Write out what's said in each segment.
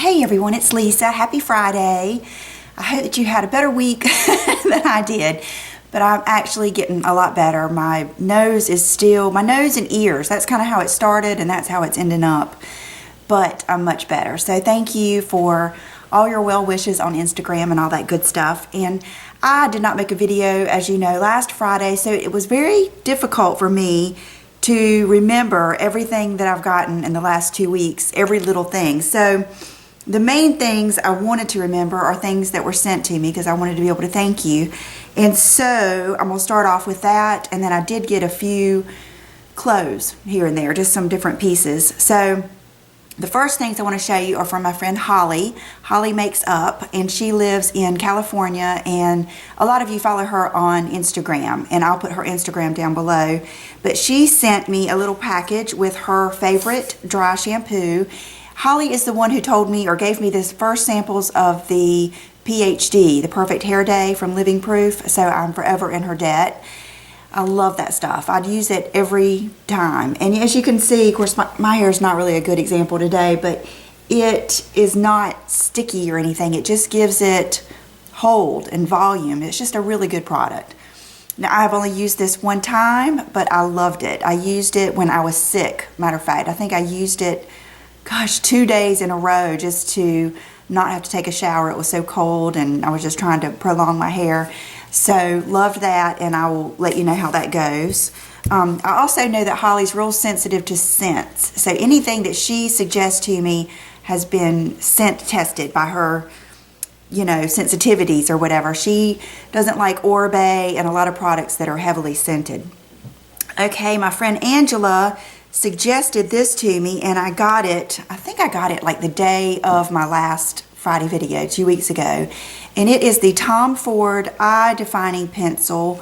Hey everyone, it's Lisa. Happy Friday. I hope that you had a better week than I did, but I'm actually getting a lot better. My nose and ears, that's kind of how it started and that's how it's ending up, but I'm much better. So thank you for all your well wishes on Instagram and all that good stuff. And I did not make a video, as you know, last Friday, so it was very difficult for me to remember everything that I've gotten in the last 2 weeks, every little thing. So the main things I wanted to remember are things that were sent to me because I wanted to be able to thank you. And so I'm going to start off with that, and then I did get a few clothes here and there, just some different pieces. So the first things I want to show you are from my friend Holly. Holly Makes Up, and she lives in California, and a lot of you follow her on Instagram, and I'll put her Instagram down below. But she sent me a little package with her favorite dry shampoo. Holly is the one who told me or gave me this first samples of the PhD, the Perfect Hair Day from Living Proof, so I'm forever in her debt. I love that stuff. I'd use it every time. And as you can see, of course, my hair is not really a good example today, but it is not sticky or anything. It just gives it hold and volume. It's just a really good product. Now, I've only used this one time, but I loved it. I used it when I was sick. Matter of fact, I think I used it, gosh, 2 days in a row just to not have to take a shower. It was so cold and I was just trying to prolong my hair. So loved that, and I will let you know how that goes. I also know that Holly's real sensitive to scents. So anything that she suggests to me has been scent tested by her, you know, sensitivities or whatever. She doesn't like Orbe and a lot of products that are heavily scented. Okay, my friend Angela suggested this to me, and I got it, I think I got it like the day of my last Friday video 2 weeks ago, and it is the Tom Ford Eye Defining Pencil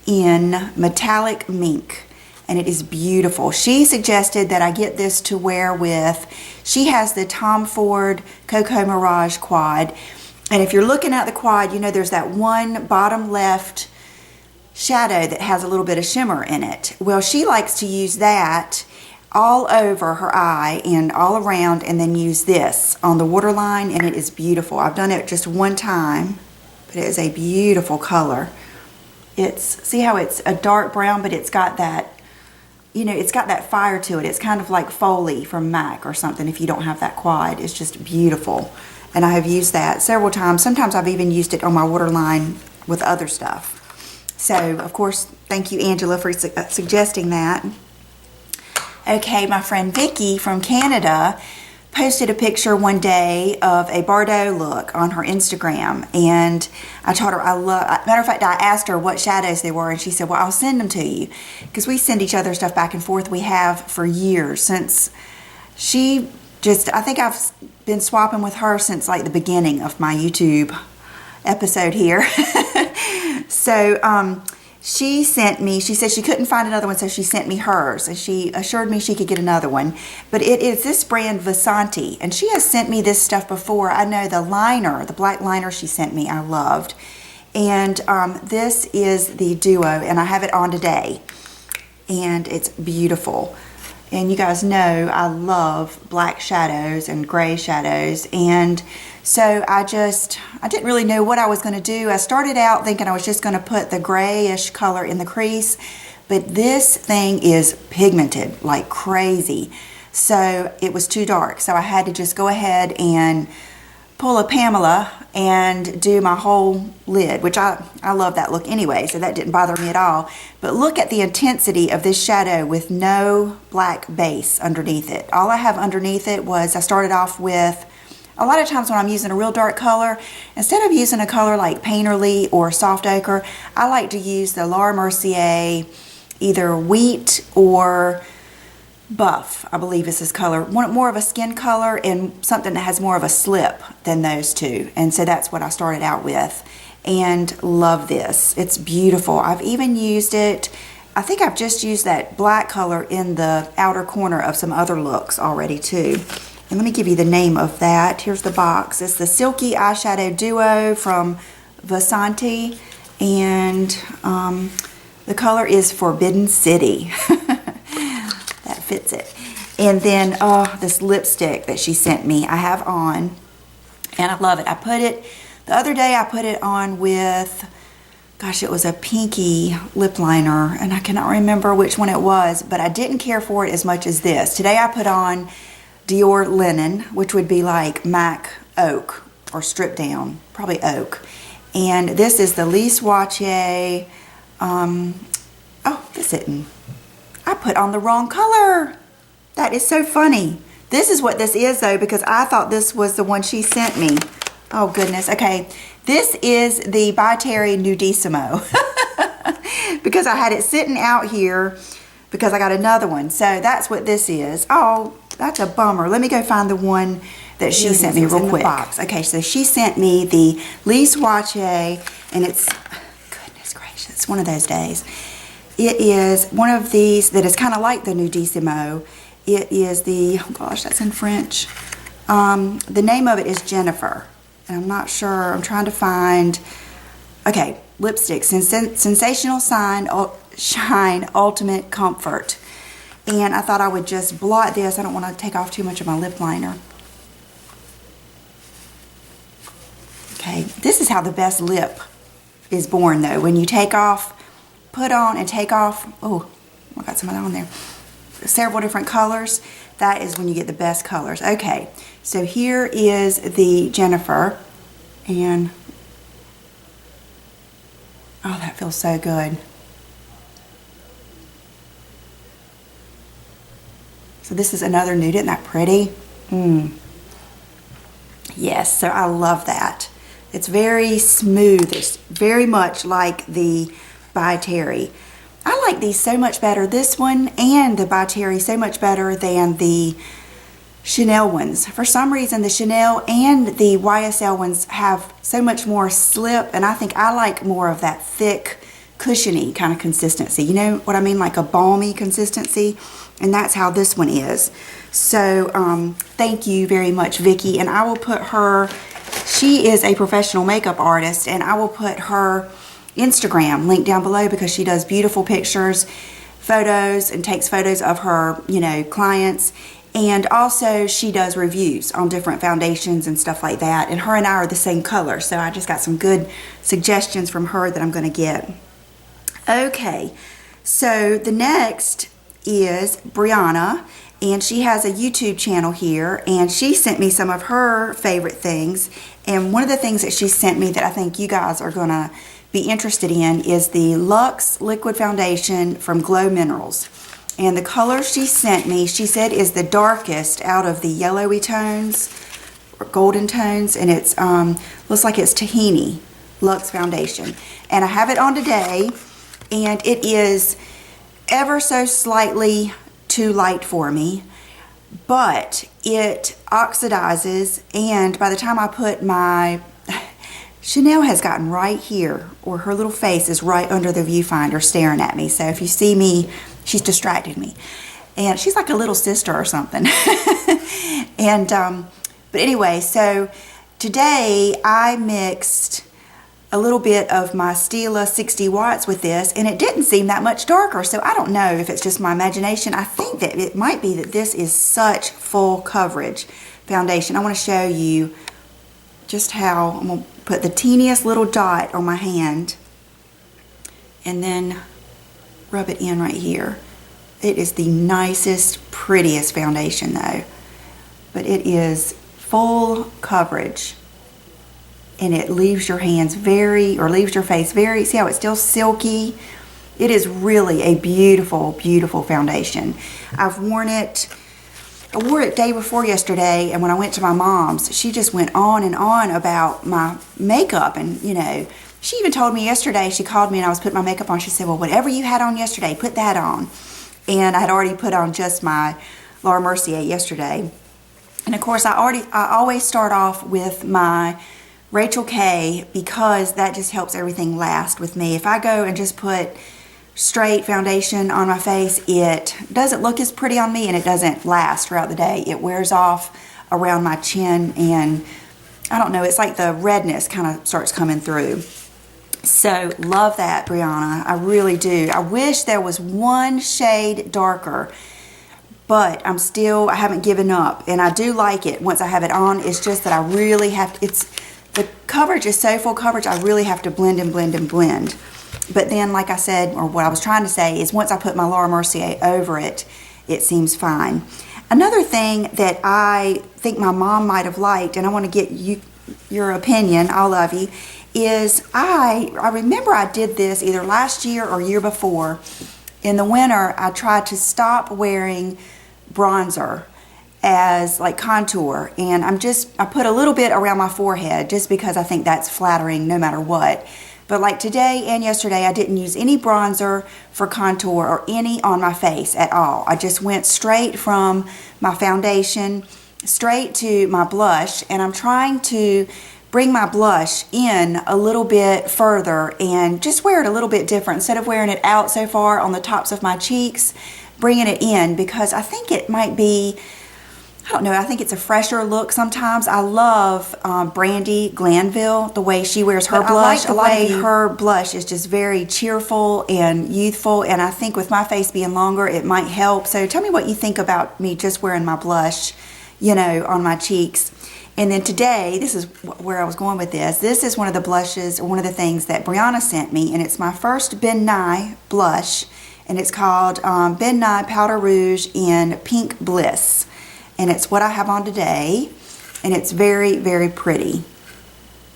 in Metallic Mink, and it is beautiful. She suggested that I get this to wear with, she has the Tom Ford Cocoa Mirage Quad, and if you're looking at the quad, you know there's that one bottom left shadow that has a little bit of shimmer in it. Well, she likes to use that all over her eye and all around, and then use this on the waterline, and it is beautiful. I've done it just one time, but it is a beautiful color. See how it's a dark brown, but it's got that, you know, it's got that fire to it. It's kind of like Foley from MAC or something if you don't have that quad. It's just beautiful, and I have used that several times. Sometimes I've even used it on my waterline with other stuff. So, of course, thank you, Angela, for suggesting that. Okay, my friend Vicky from Canada posted a picture one day of a Bordeaux look on her Instagram, and I told her matter of fact, I asked her what shadows they were, and she said, well, I'll send them to you, because we send each other stuff back and forth. We have for years, since I think I've been swapping with her since like the beginning of my YouTube episode here. So, she sent me, she said she couldn't find another one, so she sent me hers, and she assured me she could get another one. But it is this brand Vasanti, and she has sent me this stuff before. I know the liner, the black liner she sent me, I loved. And this is the Duo, and I have it on today, and it's beautiful. And you guys know I love black shadows and gray shadows, and so I didn't really know what I was going to do. I started out thinking I was just going to put the grayish color in the crease, but this thing is pigmented like crazy, so it was too dark. So I had to just go ahead and pull a Pamela and do my whole lid, which I love that look anyway, so that didn't bother me at all. But look at the intensity of this shadow with no black base underneath it. All I have underneath it was, I started off with, a lot of times when I'm using a real dark color, instead of using a color like Painterly or Soft Ochre, I like to use the Laura Mercier, either Wheat or Buff, I believe is this color. More of a skin color and something that has more of a slip than those two. And so that's what I started out with, and love this. It's beautiful. I've even used it, I think I've just used that black color in the outer corner of some other looks already too. And let me give you the name of that. Here's the box. It's the Silky Eyeshadow Duo from Vasanti, and the color is Forbidden City. That fits it. And then, oh, this lipstick that she sent me, I have on. And I love it. I put it, the other day I put it on with, gosh, it was a pinky lip liner, and I cannot remember which one it was, but I didn't care for it as much as this. Today I put on Dior Linen, which would be like MAC Oak, or stripped down, probably Oak. And this is the Luxe Watier, oh, this isn't, I put on the wrong color. That is so funny. This is what this is though, because I thought this was the one she sent me. Oh goodness, okay. This is the byTerry Nudissimo. Because I had it sitting out here because I got another one. So that's what this is. Oh, that's a bummer. Let me go find the one that she sent me real quick. Okay, so she sent me the Luxe Watier, and it's, goodness gracious, it's one of those days. It is one of these that is kind of like the Nudissimo. It is the, oh gosh, that's in French. The name of it is Jennifer. And I'm not sure, I'm trying to find, okay, lipstick, Sensational Shine Ultimate Comfort. And I thought I would just blot this. I don't want to take off too much of my lip liner. Okay, this is how the best lip is born though. When you take off, put on and take off, oh, I got some of that on there. Several different colors. That is when you get the best colors. Okay, so here is the Jennifer, and oh, that feels so good. So this is another nude. Isn't that pretty? Yes, so I love that. It's very smooth. It's very much like the byTerry. I like these so much better, this one and the byTerry, so much better than the Chanel ones. For some reason, the Chanel and the YSL ones have so much more slip, and I think I like more of that thick, cushiony kind of consistency. You know what I mean? Like a balmy consistency, and that's how this one is. So, thank you very much, Vicki, and I will put her, she is a professional makeup artist, and I will put her Instagram link down below because she does beautiful pictures, photos, and takes photos of her, you know, clients. And also she does reviews on different foundations and stuff like that. And her and I are the same color. So I just got some good suggestions from her that I'm going to get. Okay, so the next is Brianna. And she has a YouTube channel here. And she sent me some of her favorite things. And one of the things that she sent me that I think you guys are going to be interested in is the Luxe Liquid Foundation from GloMinerals. And the color she sent me, she said, is the darkest out of the yellowy tones or golden tones, and it's looks like it's Tahini Luxe Foundation. And I have it on today, and it is ever so slightly too light for me, but it oxidizes, and by the time I put my Chanel has gotten right here, or her little face is right under the viewfinder staring at me. So if you see me, she's distracted me. And she's like a little sister or something. And, but anyway, so today I mixed a little bit of my Stila 60 watts with this, and it didn't seem that much darker. So I don't know if it's just my imagination. I think that it might be that this is such full coverage foundation. I want to show you just how I'm going to put the teeniest little dot on my hand and then rub it in right here. It is the nicest, prettiest foundation though, but it is full coverage, and it leaves your hands very, or leaves your face very, see how it's still silky? It is really a beautiful, beautiful foundation. I've worn it, I wore it day before yesterday, and when I went to my mom's, she just went on and on about my makeup, and you know, she even told me yesterday, she called me and I was putting my makeup on, she said, well, whatever you had on yesterday, put that on. And I had already put on just my Laura Mercier yesterday. And of course, I always start off with my Rachel K, because that just helps everything last with me. If I go and just put straight foundation on my face, it doesn't look as pretty on me, and it doesn't last throughout the day. It wears off around my chin, and I don't know, it's like the redness kind of starts coming through. So love that, Brianna. I really do. I wish there was one shade darker, but I haven't given up, and I do like it once I have it on. It's just that I really have to, the coverage is so full coverage, I really have to blend and blend and blend. But then, like I said, or what I was trying to say, is once I put my Laura Mercier over it, it seems fine. Another thing that I think my mom might have liked, and I want to get your opinion, all of you, is I remember I did this either last year or year before. In the winter, I tried to stop wearing bronzer as like contour, and I put a little bit around my forehead just because I think that's flattering no matter what. But like today and yesterday, I didn't use any bronzer for contour or any on my face at all. I just went straight from my foundation straight to my blush, and I'm trying to bring my blush in a little bit further and just wear it a little bit different. Instead of wearing it out so far on the tops of my cheeks, bringing it in, because I think it might be, I don't know, I think it's a fresher look sometimes. I love Brandy Glanville, the way she wears her blush. Her blush is just very cheerful and youthful, and I think with my face being longer, it might help. So tell me what you think about me just wearing my blush, you know, on my cheeks. And then today, this is where I was going with this. This is one of the blushes, or one of the things that Brianna sent me, and it's my first Ben Nye blush, and it's called Ben Nye Powder Rouge in Pink Bliss. And it's what I have on today, and it's very, very pretty.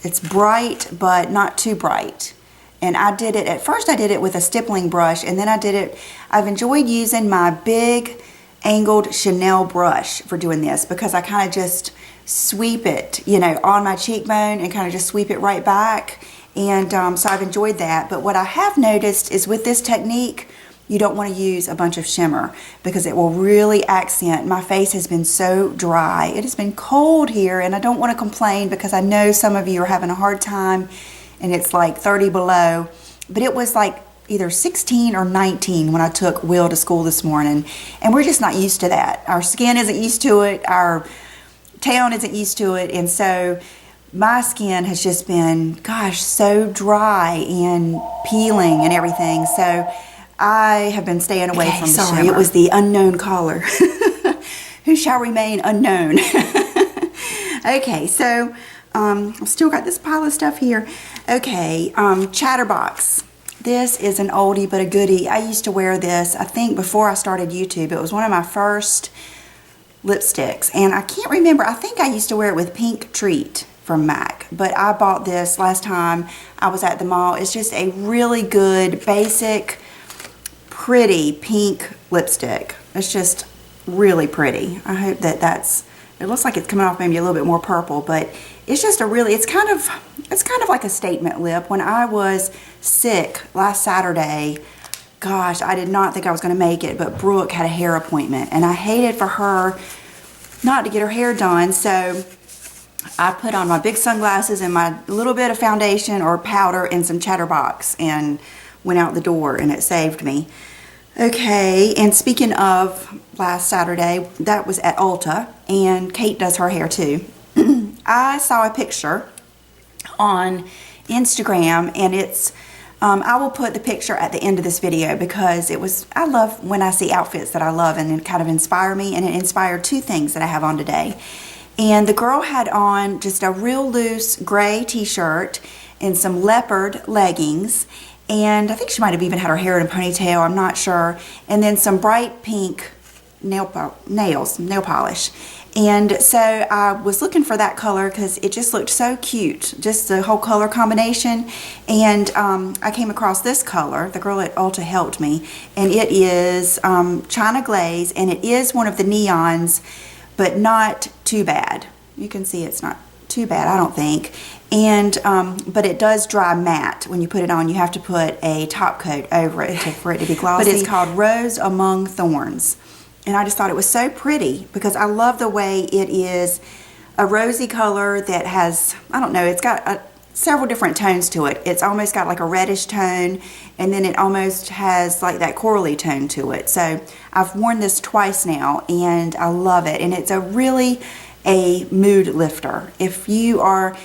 It's bright, but not too bright. And at first I did it with a stippling brush, and then I've enjoyed using my big angled Chanel brush for doing this, because I kind of just sweep it, you know, on my cheekbone and kind of just sweep it right back. And so I've enjoyed that. But what I have noticed is with this technique, you don't want to use a bunch of shimmer, because it will really accent. My face has been so dry. It has been cold here, and I don't want to complain because I know some of you are having a hard time and it's like 30 below. But it was like either 16 or 19 when I took Will to school this morning, and we're just not used to that. Our skin isn't used to it. Our town isn't used to it. And so my skin has just been, gosh, so dry and peeling and everything. So I have been staying away from the shimmer. It was the unknown caller who shall remain unknown. Okay, so I've still got this pile of stuff here. Okay, Chatterbox. This is an oldie but a goodie. I used to wear this, I think, before I started YouTube. It was one of my first lipsticks, and I can't remember. I think I used to wear it with Pink Treat from MAC, but I bought this last time I was at the mall. It's just a really good, basic, pretty pink lipstick. It's just really pretty. I hope that it looks like it's coming off maybe a little bit more purple, but it's just it's kind of like a statement lip. When I was sick last Saturday, gosh, I did not think I was going to make it, but Brooke had a hair appointment, and I hated for her not to get her hair done, so I put on my big sunglasses and my little bit of foundation or powder and some Chatterbox and went out the door, and it saved me. Okay, and speaking of last Saturday, that was at Ulta, and Kate does her hair too. I saw a picture on Instagram, and it's I will put the picture at the end of this video, because I love when I see outfits that I love and it kind of inspire me, and it inspired two things that I have on today. And the girl had on just a real loose gray t-shirt and some leopard leggings, and I think she might have even had her hair in a ponytail, I'm not sure, and then some bright pink nail polish. And so I was looking for that color because it just looked so cute, just the whole color combination. And I came across this color. The girl at Ulta helped me, and it is China Glaze, and it is one of the neons, but not too bad. You can see it's not too bad, I don't think. And but it does dry matte. When you put it on, you have to put a top coat over it for it to be glossy. But it's called Rose Among Thorns. And I just thought it was so pretty, because I love the way it is a rosy color that has, I don't know, it's got several different tones to it. It's almost got like a reddish tone, and then it almost has like that corally tone to it. So I've worn this twice now, and I love it. And it's really a mood lifter. If you are,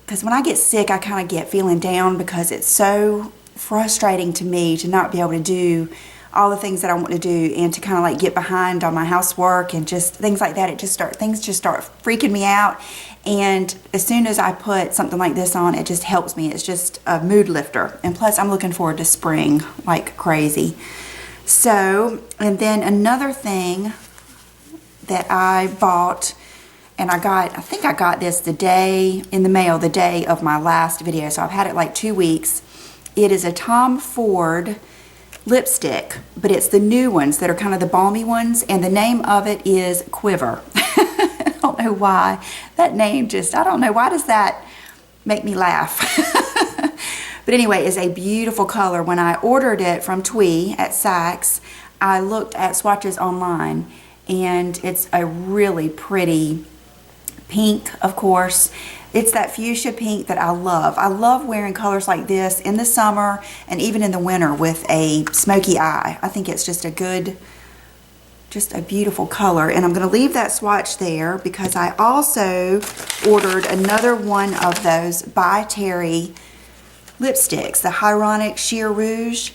because when I get sick, I kind of get feeling down, because it's so frustrating to me to not be able to do all the things that I want to do, and to kind of like get behind on my housework and just things like that. Things just start freaking me out. And as soon as I put something like this on, it just helps me. It's just a mood lifter. And plus, I'm looking forward to spring like crazy. So, and then another thing that I bought, and I think I got this the day in the mail, the day of my last video. So I've had it like 2 weeks. It is a Tom Ford lipstick, but it's the new ones that are kind of the balmy ones, and the name of it is Quiver. I don't know why. That name just, I don't know, why does that make me laugh? But anyway, it's a beautiful color. When I ordered it from Twee at Saks, I looked at swatches online, and it's a really pretty pink, of course. It's that fuchsia pink that I love. I love wearing colors like this in the summer and even in the winter with a smoky eye. I think it's just a beautiful color. And I'm going to leave that swatch there because I also ordered another one of those byTerry lipsticks, the Hyaluronic Sheer Rouge,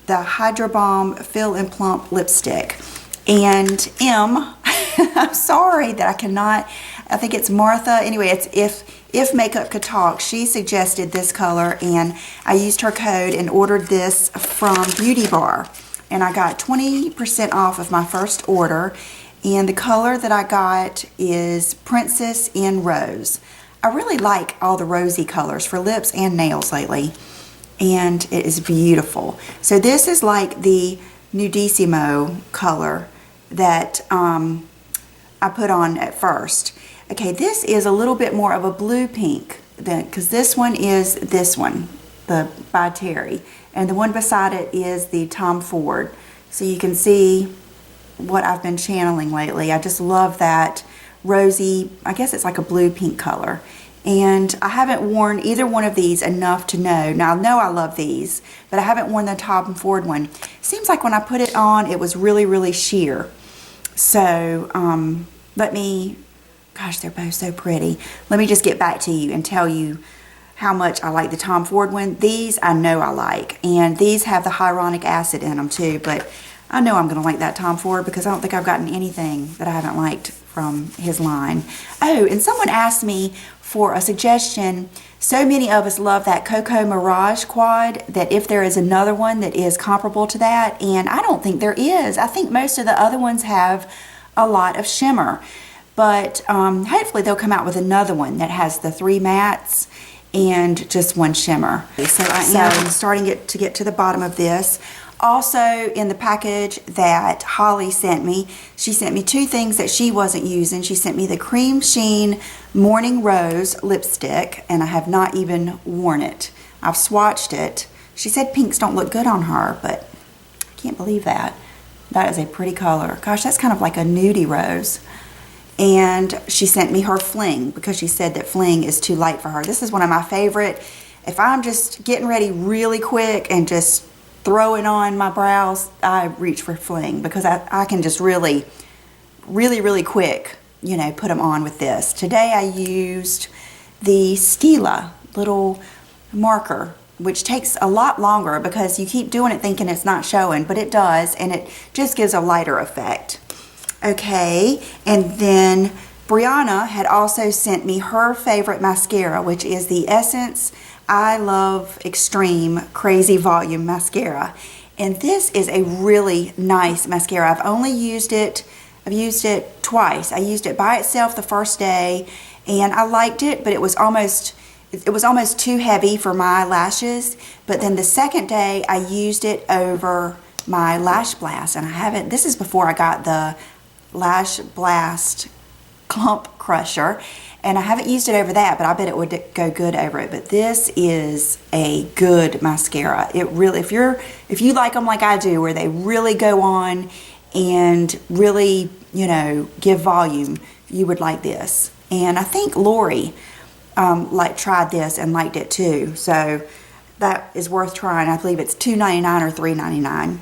the Hydro Balm Fill and Plump lipstick. And I'm sorry that I cannot, I think it's Martha. Anyway, it's if Makeup Could Talk. She suggested this color, and I used her code and ordered this from Beauty Bar. And I got 20% off of my first order. And the color that I got is Princess in Rose. I really like all the rosy colors for lips and nails lately. And it is beautiful. So this is like the Nudissimo color that I put on at first. Okay, this is a little bit more of a blue pink, because this one is this one, the byTerry, and the one beside it is the Tom Ford. So you can see what I've been channeling lately. I just love that rosy, I guess it's like a blue pink color. And I haven't worn either one of these enough to know. Now I know I love these, but I haven't worn the Tom Ford one. Seems like when I put it on, it was really, really sheer. So gosh, they're both so pretty. Let me just get back to you and tell you how much I like the Tom Ford one. These I know I like, and these have the hyaluronic acid in them too, but I know I'm going to like that Tom Ford because I don't think I've gotten anything that I haven't liked from his line. Oh, and someone asked me for a suggestion. So many of us love that Cocoa Mirage quad, that if there is another one that is comparable to that, and I don't think there is. I think most of the other ones have a lot of shimmer. But hopefully they'll come out with another one that has the 3 mattes and just 1 shimmer. So I am starting to get to the bottom of this. Also in the package that Holly sent me, she sent me 2 things that she wasn't using. She sent me the Cream Sheen Morning Rose lipstick, and I have not even worn it. I've swatched it. She said pinks don't look good on her, but I can't believe that. That is a pretty color. Gosh, that's kind of like a nudie rose. And she sent me her Fling because she said that Fling is too light for her. This is one of my favorite. If I'm just getting ready really quick and just throwing on my brows, I reach for Fling because I can just really quick, you know, put them on with this. Today I used the Stila little marker, which takes a lot longer because you keep doing it thinking it's not showing, but it does, and it just gives a lighter effect. Okay, and then Brianna had also sent me her favorite mascara, which is the Essence I Love Extreme Crazy Volume Mascara. And this is a really nice mascara. I've only used it, I've used it twice. I used it by itself the first day, and I liked it, but it was almost too heavy for my lashes. But then the second day, I used it over my LashBlast, and I haven't, this is before I got the LashBlast Clump Crusher, and I haven't used it over that, but I bet it would go good over it. But this is a good mascara. It really, if you like them like I do, where they really go on and really, you know, give volume, you would like this. And I think Lori tried this and liked it too, so that is worth trying. I believe it's $2.99 or $3.99.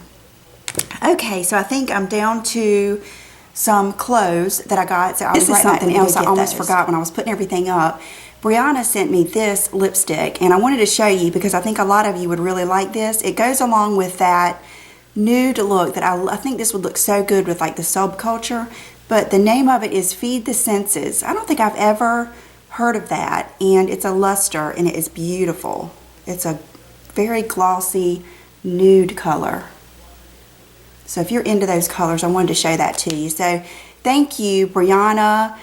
Okay, so I think I'm down to some clothes that I got. So this is something else I almost forgot when I was putting everything up. Brianna sent me this lipstick, and I wanted to show you because I think a lot of you would really like this. It goes along with that nude look that I think this would look so good with like the subculture. But the name of it is Feed the Senses. I don't think I've ever heard of that. And it's a luster and it is beautiful. It's a very glossy nude color. So if you're into those colors, I wanted to show that to you. So thank you, Brianna,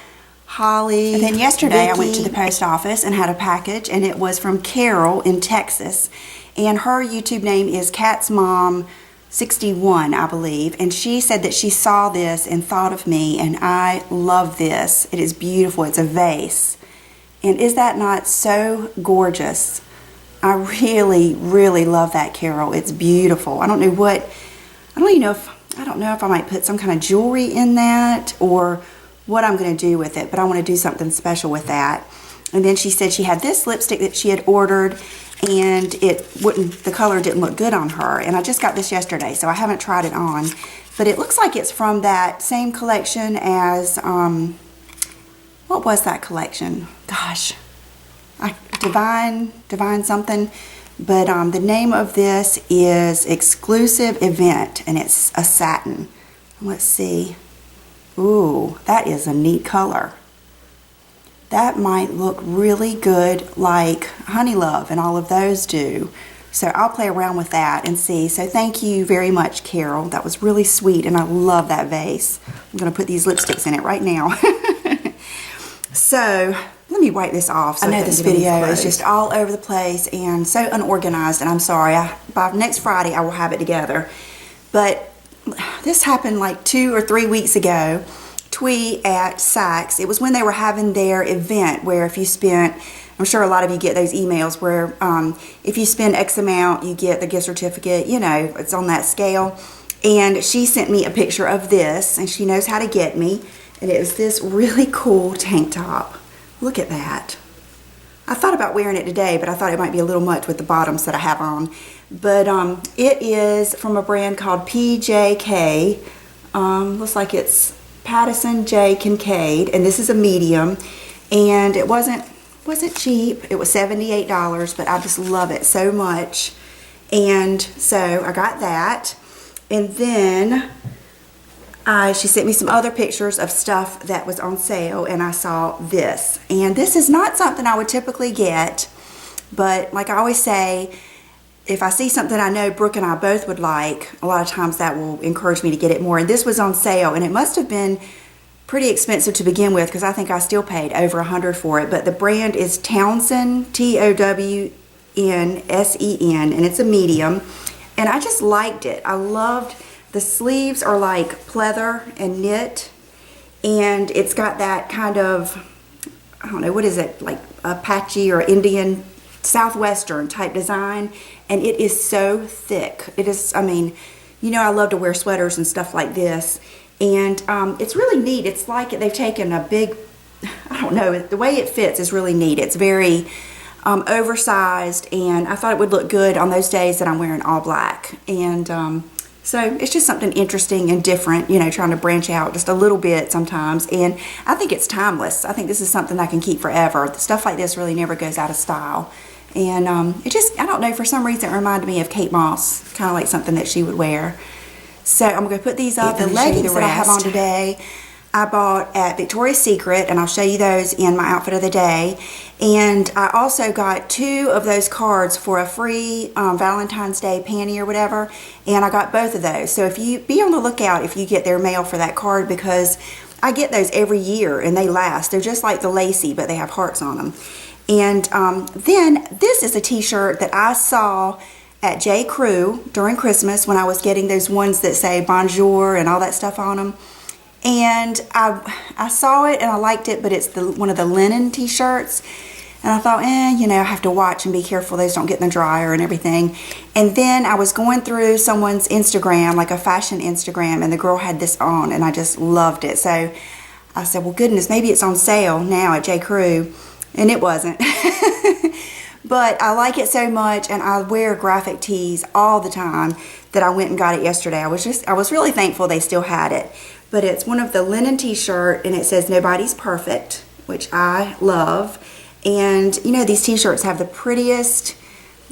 Holly. And then yesterday Vicky. I went to the post office and had a package, and it was from Carol in Texas. And her YouTube name is Cat's Mom 61, I believe. And she said that she saw this and thought of me, and I love this. It is beautiful. It's a vase. And is that not so gorgeous? I really, really love that, Carol. It's beautiful. I don't know if I might put some kind of jewelry in that or what I'm going to do with it, but I want to do something special with that. And then she said she had this lipstick that she had ordered, and the color didn't look good on her. And I just got this yesterday, so I haven't tried it on. But it looks like it's from that same collection as, what was that collection? Gosh, Divine something. But the name of this is Exclusive Event, and it's a satin. Let's see. Ooh, that is a neat color. That might look really good like Honey Love and all of those do. So I'll play around with that and see. So thank you very much, Carol. That was really sweet, and I love that vase. I'm going to put these lipsticks in it right now. So let me wipe this off. So I know this video is just all over the place and so unorganized, and I'm sorry. By next Friday, I will have it together. But this happened like 2 or 3 weeks ago. Twee at Saks. It was when they were having their event where if you spent, I'm sure a lot of you get those emails where if you spend X amount, you get the gift certificate. You know, it's on that scale. And she sent me a picture of this, and she knows how to get me. And it was this really cool tank top. Look at that. I thought about wearing it today, but I thought it might be a little much with the bottoms that I have on. But it is from a brand called PJK. Looks like it's Pattison J. Kincaid, and this is a medium. And it wasn't cheap. It was $78, but I just love it so much. And so I got that. And then she sent me some other pictures of stuff that was on sale, and I saw this. And this is not something I would typically get, but like I always say, if I see something I know Brooke and I both would like, a lot of times that will encourage me to get it more. And this was on sale, and it must have been pretty expensive to begin with because I think I still paid over $100 for it. But the brand is Townsend, Townssen, and it's a medium. And I just liked it. I loved the sleeves are like pleather and knit, and it's got that kind of, I don't know, what is it, like Apache or Indian Southwestern type design, and it is so thick. It is, I mean, you know I love to wear sweaters and stuff like this, and it's really neat. It's like they've taken a big, I don't know, the way it fits is really neat. It's very oversized, and I thought it would look good on those days that I'm wearing all black. And so it's just something interesting and different, you know, trying to branch out just a little bit sometimes. And I think it's timeless. I think this is something I can keep forever. Stuff like this really never goes out of style. And it just, I don't know, for some reason it reminded me of Kate Moss, kind of like something that she would wear. So I'm going to put these up. The leggings that I have on today, I bought at Victoria's Secret, and I'll show you those in my outfit of the day. And I also got 2 of those cards for a free Valentine's Day panty or whatever, and I got both of those. So if you be on the lookout if you get their mail for that card, because I get those every year and they last. They're just like the lacy, but they have hearts on them. And then this is a t-shirt that I saw at J. Crew during Christmas when I was getting those ones that say bonjour and all that stuff on them. And I saw it and I liked it, but it's one of the linen t-shirts. And I thought, you know, I have to watch and be careful those don't get in the dryer and everything. And then I was going through someone's Instagram, like a fashion Instagram, and the girl had this on, and I just loved it. So I said, well, goodness, maybe it's on sale now at J. Crew. And it wasn't. But I like it so much, and I wear graphic tees all the time, that I went and got it yesterday. I was really thankful they still had it. But it's one of the linen t-shirt, and it says nobody's perfect, which I love. And you know, these t-shirts have the prettiest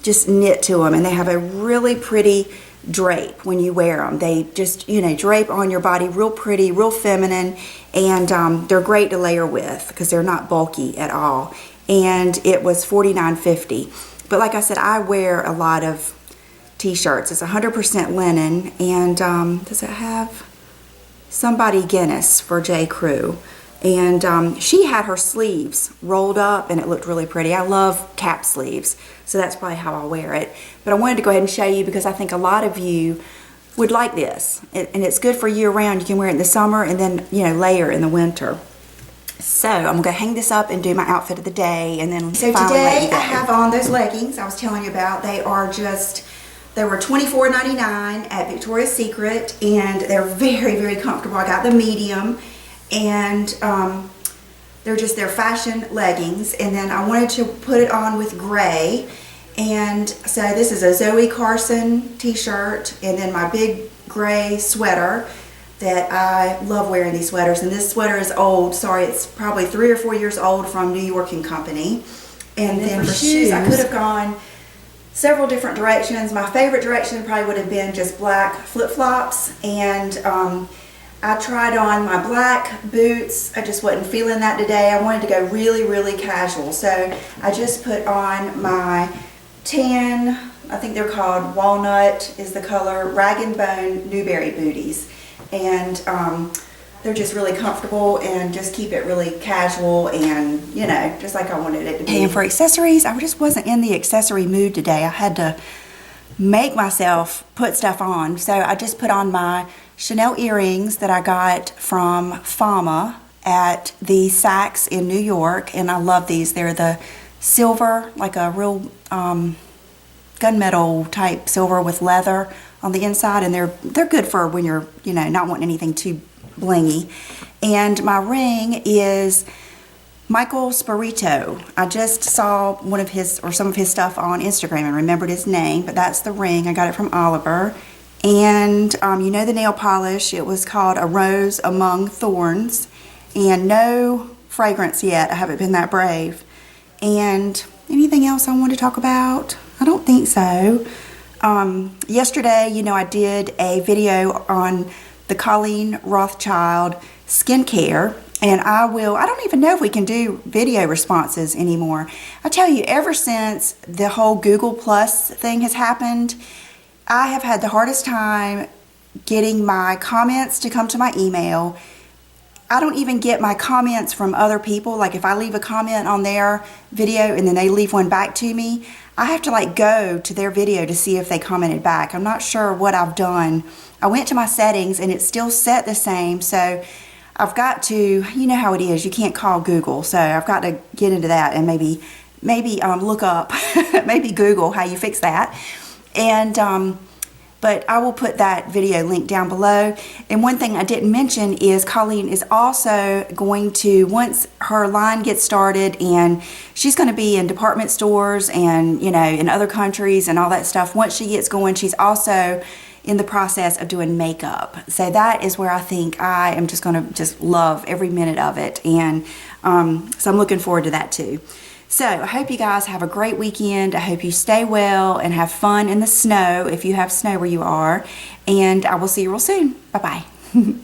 just knit to them, and they have a really pretty drape when you wear them. They just, you know, drape on your body real pretty, real feminine, and they're great to layer with because they're not bulky at all. And it was $49.50. But like I said, I wear a lot of t-shirts. It's 100% linen, and does it have Somebody Guinness for J. Crew? And she had her sleeves rolled up, and it looked really pretty. I love cap sleeves, so that's probably how I wear it. But I wanted to go ahead and show you because I think a lot of you would like this. And it's good for year round. You can wear it in the summer and then, you know, layer in the winter. So I'm going to hang this up and do my outfit of the day, and then so today I have on those leggings I was telling you about. They were $24.99 at Victoria's Secret, and they're very, very comfortable. I got the medium, and they're fashion leggings. And then I wanted to put it on with gray, and so this is a Zoe Carson t-shirt, and then my big gray sweater that I love wearing these sweaters. And this sweater is old. Sorry, it's probably 3 or 4 years old, from New York & Company. And then for shoes, I could have gone several different directions. My favorite direction probably would have been just black flip-flops, and I tried on my black boots. I just wasn't feeling that today. I wanted to go really, really casual, so I just put on my tan, I think they're called walnut is the color, rag and bone Newberry booties, and they're just really comfortable and just keep it really casual and, you know, just like I wanted it to be. And for accessories, I just wasn't in the accessory mood today. I had to make myself put stuff on, so I just put on my Chanel earrings that I got from Fama at the Saks in New York, and I love these. They're the silver, like a real gunmetal type silver with leather on the inside, and they're good for when you're, you know, not wanting anything too blingy. And my ring is Michael Spirito. I just saw one of his, or some of his stuff on Instagram and remembered his name, but that's the ring. I got it from Oliver. And you know the nail polish, it was called A Rose Among Thorns, and no fragrance yet. I haven't been that brave. And anything else I want to talk about? I don't think so. Yesterday, you know, I did a video on the Colleen Rothschild skincare, and I don't even know if we can do video responses anymore. I tell you, ever since the whole Google Plus thing has happened, I have had the hardest time getting my comments to come to my email. I don't even get my comments from other people. Like if I leave a comment on their video and then they leave one back to me, I have to like go to their video to see if they commented back. I'm not sure what I've done. I went to my settings and it's still set the same, so I've got to, you know how it is, you can't call Google, so I've got to get into that and maybe look up, maybe Google how you fix that. And but I will put that video link down below. And one thing I didn't mention is Colleen is also going to, once her line gets started, and she's going to be in department stores and, you know, in other countries and all that stuff. Once she gets going, she's also in the process of doing makeup. So that is where I think I am just going to love every minute of it. And so I'm looking forward to that too. So I hope you guys have a great weekend. I hope you stay well and have fun in the snow if you have snow where you are. And I will see you real soon. Bye-bye.